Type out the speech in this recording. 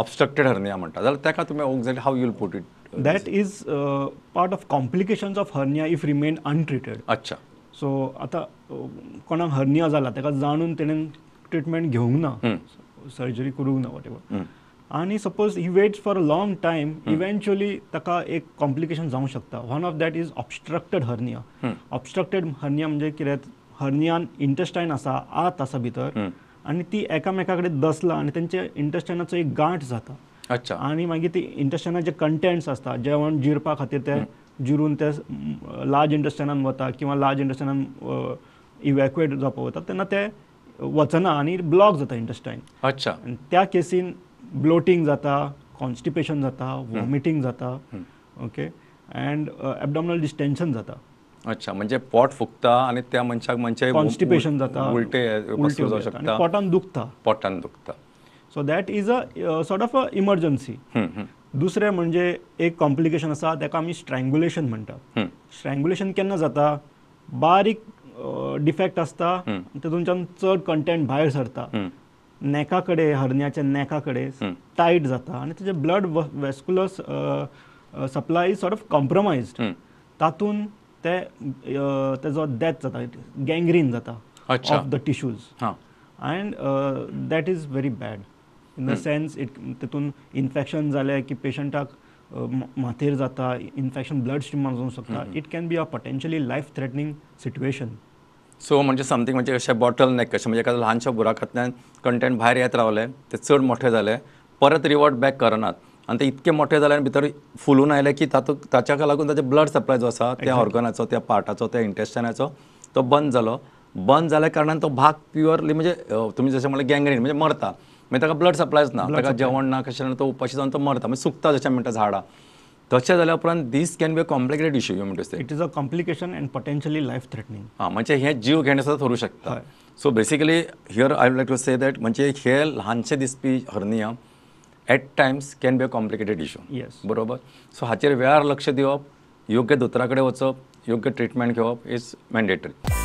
Obstructed hernia म्हणटा जाल्यार ताका तुमी exactly how Yule put it. That is part of complications of hernia if remain untreated. अच्छा. So आता कोणाक हर्निया जाला ताका जाणून तेणेन ट्रिटमेंट घेवंक ना, सर्जरी करूंक ना वॉटेवर, आणि suppose he waits for a long time, eventually ताका एक कॉम्प्लिकेशन जावंक शकता. One of that is obstructed hernia. Obstructed hernia म्हणजे कितें, हर्नियान इंटेस्टायन आसा, आत आसा भितर, आणि ती एकामेका कडेन दसला आनी तेंचे इंटेस्टायनाचो एक गांठ जाता. अच्छा. आणि मागीर ती इंटेस्टायनाचे कंटेंट्स आसता जेवण जिरपा खातीर ते जिरून ते लार्ज इंटेस्टायनान वता किंवा लार्ज इंटेस्टायनान इवॅक्युएट जावपाक वता तेन्ना ते वचना आनी ब्लॉक जाता इंटेस्टायन. अच्छा. त्या केसीन ब्लोटींग जाता, कॉन्स्टिपेशन जाता, वॉमिटींग जाता, ओके, अँड एबडॉमिनल डिस्टेन्शन जाता. अच्छा, म्हणजे पोट फुगता आणि त्या मनशाक म्हणजे कॉन्स्टिपेशन जाता, उलटे जाऊ शकता, पोटान दुखता. पोटान दुखता. So that is a sort of a emergency. दुसरें म्हणजे एक कॉम्प्लिकेशन आसा ताका आमी स्ट्रँग्युलेशन म्हणटा. स्ट्रँग्युलेशन केन्ना जाता, बारीक डिफेक्ट आसता, तेतूनच्यान चड कंटेंट भायर सरता, नेका कडेन, हर्नियाच्या नेका कडेन टायट जाता आनी तेजे blood vascular supply is sort of compromised. तातून तेजो डेथ जाता, गँग्रीन जाता of the tissues, and that is very bad in the sense तितून इन्फेक्शन जालें की पेशंटाक माथेर जाता, इन्फेक्शन ब्लड स्ट्रिमान जावंक शकता. It can be a potentially life threatening situation. So म्हणजे समथींग म्हणजे अशें बॉटल नेक कशें, म्हणजे एखाद्या ल्हानशा बुराकांतल्यान कंटेंट भायर येत रावले, ते चड मोठे जाले, परत रिवर्ट बॅक करनात आनी ते इतके मोठे जाले आनी भितर फुलून आयले की ताच्या लागून ताचे ब्लड सप्लाय जो आसा त्या ऑर्गनाचो, त्या पार्टाचो, त्या इंटेस्टायनाचो तो बंद जालो. बंद जाल्या कारणान तो भाग प्युअरली म्हणजे तुमी जशें म्हणलें गँग्रीन म्हणजे मरता, म्हणजे ताका ब्लड सप्लायच ना, ताका जेवण ना, कशें ना, तो उपाशी जावन तो मरता, म्हणजे सुकता जशें म्हणटा झाडां. तशें जाल्या उपरांत दीस can be a complicated issue. You म्हणटा it is a complication and potentially life threatening. म्हणजे हे जीव घेणे सुद्धा ठरू शकता. So basically here I would like to say that म्हणजे हे ल्हानशे दिसपी hernia at times can be a complicated issue. Yes, बरोबर. सो हाचेर वेळार लक्ष दिवप, योग्य दोतोरा कडेन वचप, योग्य ट्रिटमेंट घेवप इज मॅन्डेटरी.